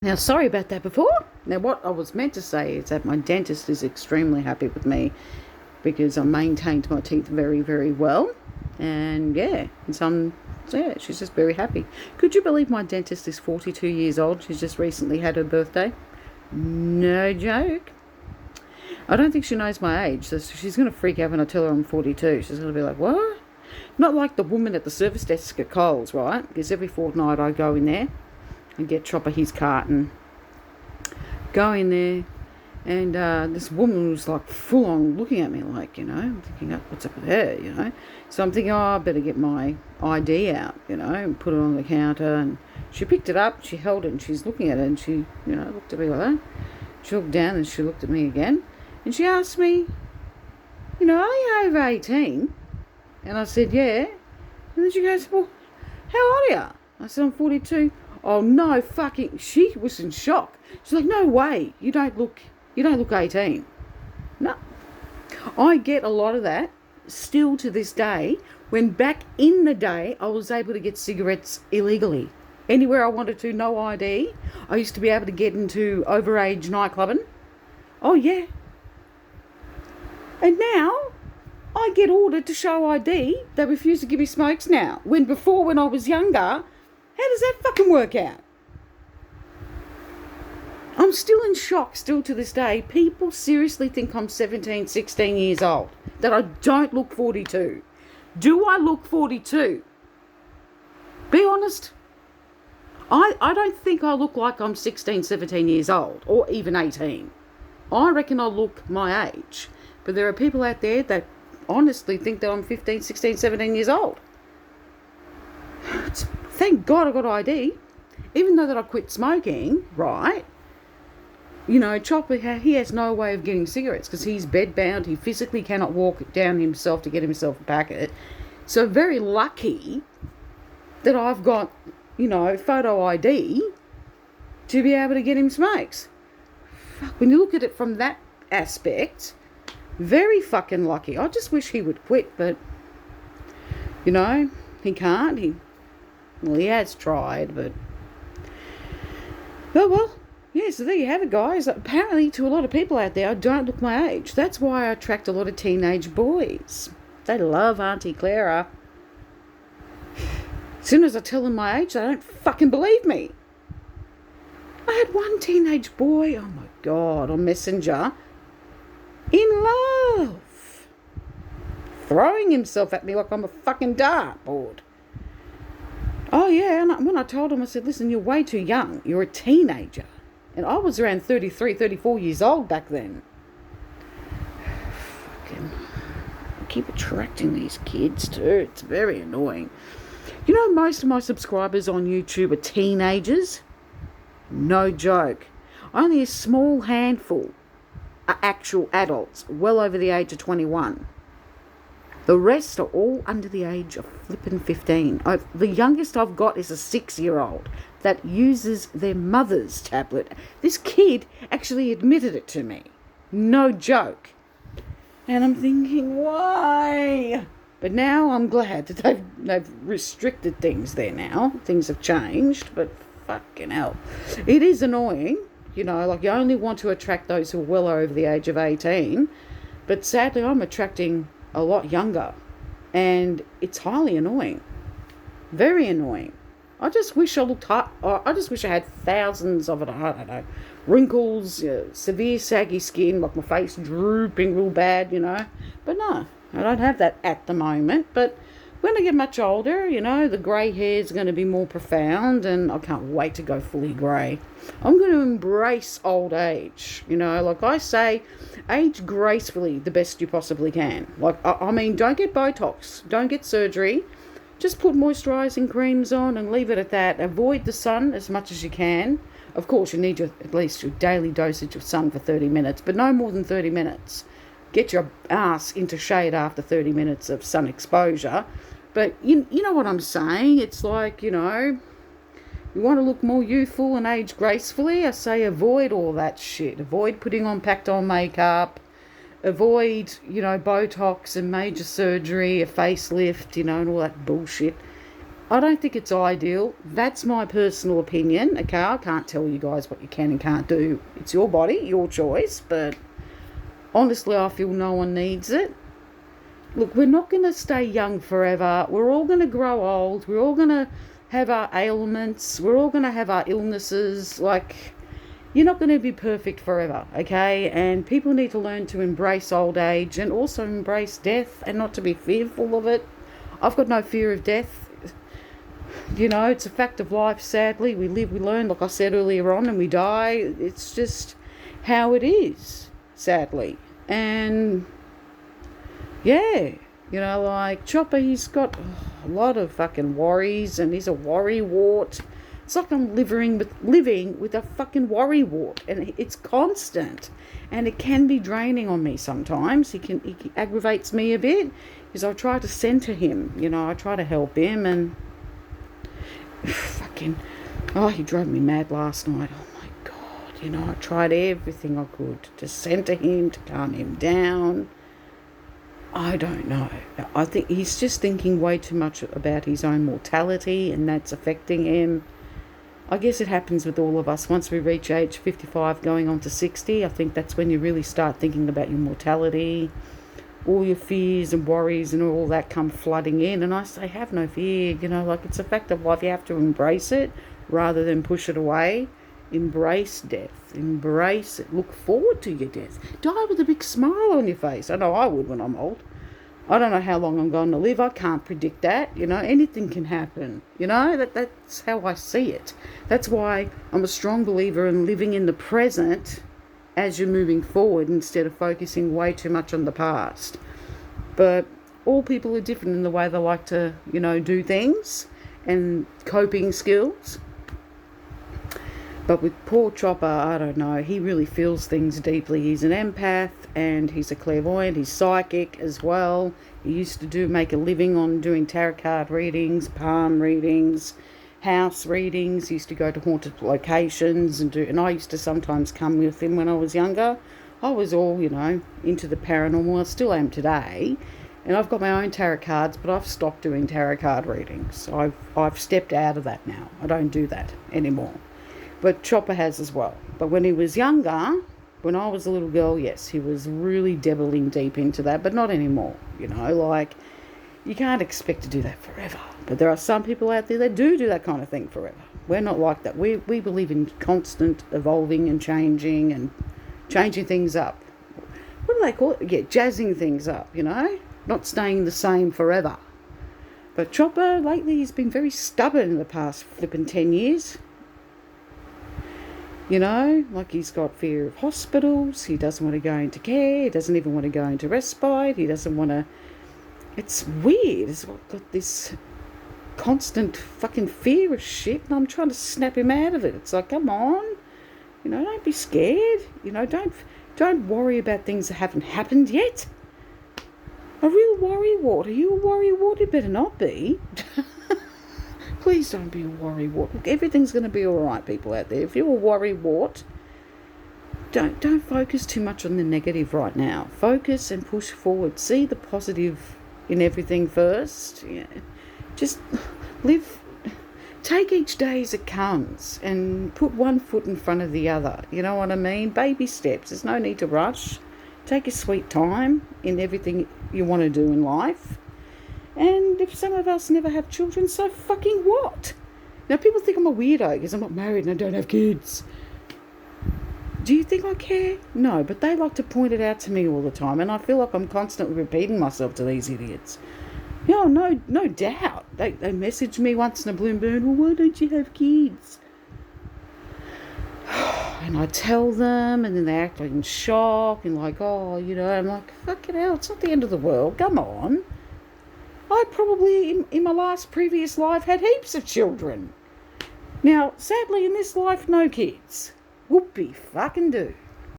Now, sorry about that before. Now, what I was meant to say is that my dentist is extremely happy with me because I maintained my teeth very, very well. And yeah, she's just very happy. Could you believe my dentist is 42 years old? She's just recently had her birthday. No joke. I don't think she knows my age, so she's going to freak out when I tell her I'm 42. She's going to be like, what? Not like the woman at the service desk at Coles, right? Because every fortnight I go in there and get Chopper his carton. Go in there, and this woman was like full on looking at me like, I'm thinking, oh, what's up with her, So I'm thinking, oh, I better get my ID out, and put it on the counter. And she picked it up, she held it, and she's looking at it, and she, looked at me like that. She looked down and she looked at me again, and she asked me, are you over 18? And I said, yeah. And then she goes, well, how old are you? I said, I'm 42. Oh, no fucking... She was in shock. She's like, no way. You don't look 18. No. I get a lot of that still to this day, when back in the day I was able to get cigarettes illegally. Anywhere I wanted to, no ID. I used to be able to get into overage nightclubbing. Oh, yeah. And now I get ordered to show ID. They refuse to give me smokes now. When before, when I was younger, how does that fucking work out? I'm still in shock, still to this day. People seriously think I'm 17, 16 years old. That I don't look 42. Do I look 42? Be honest. I don't think I look like I'm 16, 17 years old, or even 18. I reckon I look my age. But there are people out there that honestly think that I'm 15, 16, 17 years old. Thank God I got ID. Even though that I quit smoking, right? Chopper, he has no way of getting cigarettes because he's bedbound. He physically cannot walk down himself to get himself a packet. So very lucky that I've got, photo ID to be able to get him smokes. Fuck, when you look at it from that aspect, very fucking lucky. I just wish he would quit, but, he can't. He has tried, but... Oh, well. Yeah, so there you have it, guys. Apparently, to a lot of people out there, I don't look my age. That's why I attract a lot of teenage boys. They love Auntie Clara. As soon as I tell them my age, they don't fucking believe me. I had one teenage boy, oh my God, on Messenger, in love. Throwing himself at me like I'm a fucking dartboard. Oh, yeah, and when I told him, I said, listen, you're way too young. You're a teenager. And I was around 33, 34 years old back then. Fucking... I keep attracting these kids too. It's very annoying. Most of my subscribers on YouTube are teenagers. No joke. Only a small handful are actual adults, well over the age of 21. The rest are all under the age of flipping 15. The youngest I've got is a 6-year-old that uses their mother's tablet. This kid actually admitted it to me. No joke. And I'm thinking, why? But now I'm glad that they've restricted things there now. Things have changed, but fucking hell. It is annoying. You only want to attract those who are well over the age of 18. But sadly, I'm attracting a lot younger, and it's highly annoying. Very annoying. I just wish I looked hot. I just wish I had thousands of it. I don't know, wrinkles, severe saggy skin, like my face drooping real bad, But no, I don't have that at the moment. But when I get much older, the grey hair is going to be more profound, and I can't wait to go fully grey. I'm going to embrace old age. Like I say, age gracefully the best you possibly can. Don't get Botox, don't get surgery. Just put moisturising creams on and leave it at that. Avoid the sun as much as you can. Of course, you need at least your daily dosage of sun for 30 minutes, but no more than 30 minutes. Get your ass into shade after 30 minutes of sun exposure. But you know what I'm saying? It's like, you want to look more youthful and age gracefully, I say avoid all that shit. Avoid putting on packed on makeup. Avoid, Botox and major surgery, a facelift, and all that bullshit. I don't think it's ideal. That's my personal opinion. Okay, I can't tell you guys what you can and can't do. It's your body, your choice, but honestly, I feel no one needs it. Look, we're not going to stay young forever. We're all going to grow old. We're all going to have our ailments. We're all going to have our illnesses. Like, you're not going to be perfect forever, okay? And people need to learn to embrace old age and also embrace death and not to be fearful of it. I've got no fear of death. You know, it's a fact of life, sadly. We live, we learn, like I said earlier on, and we die. It's just how it is, sadly. And yeah, you know, like Chopper, he's got a lot of fucking worries and he's a worry wart. It's like I'm living with a fucking worry wart, and it's constant, and it can be draining on me sometimes. He aggravates me a bit because I try to centre him, you know, I try to help him, and fucking, he drove me mad last night. Oh my God, you know, I tried everything I could to centre him, to calm him down. I don't know. I think he's just thinking way too much about his own mortality, and that's affecting him. I guess it happens with all of us. Once we reach age 55 going on to 60, I think that's when you really start thinking about your mortality. All your fears and worries and all that come flooding in. And I say, have no fear. You know, like, it's a fact of life. You have to embrace it rather than push it away. Embrace death. Embrace it. Look forward to your death. Die with a big smile on your face. I know I would when I'm old. I don't know how long I'm going to live. I can't predict that. You know, anything can happen. You know, that's how I see it. That's why I'm a strong believer in living in the present as you're moving forward instead of focusing way too much on the past. But all people are different in the way they like to, you know, do things and coping skills. But with poor Chopper, I don't know, he really feels things deeply. He's an empath and he's a clairvoyant, he's psychic as well. He used to make a living on doing tarot card readings, palm readings, house readings. He used to go to haunted locations and I used to sometimes come with him when I was younger. I was all, you know, into the paranormal. I still am today. And I've got my own tarot cards, but I've stopped doing tarot card readings. I've stepped out of that now. I don't do that anymore. But Chopper has as well. But when he was younger, when I was a little girl, yes, he was really dabbling deep into that, but not anymore. You know, like, you can't expect to do that forever. But there are some people out there that do that kind of thing forever. We're not like that. We believe in constant evolving and changing things up. What do they call it? Yeah, jazzing things up, you know? Not staying the same forever. But Chopper, lately, he's been very stubborn in the past flipping 10 years. You know, like, he's got fear of hospitals. He doesn't want to go into care. He doesn't even want to go into respite. He doesn't want to... It's weird. He's got this constant fucking fear of shit, and I'm trying to snap him out of it. It's like, come on. You know, don't be scared. You know, don't worry about things that haven't happened yet. A real worrywart. Are you a worrywart? You better not be. Please don't be a worrywart. Look, everything's going to be all right, people out there. If you're a worrywart, don't focus too much on the negative right now. Focus and push forward. See the positive in everything first. Yeah. Just live. Take each day as it comes and put one foot in front of the other. You know what I mean? Baby steps. There's no need to rush. Take your sweet time in everything you want to do in life. And if some of us never have children, so fucking what? Now, people think I'm a weirdo because I'm not married and I don't have kids. Do you think I care? No, but they like to point it out to me all the time, and I feel like I'm constantly repeating myself to these idiots. You know, no doubt. They message me once in a blue moon, well, why don't you have kids? And I tell them, and then they act like in shock and like, oh, you know, I'm like, fucking hell, it's not the end of the world. Come on. I probably, in my previous life, had heaps of children. Now, sadly, in this life, no kids. Whoopie fucking do.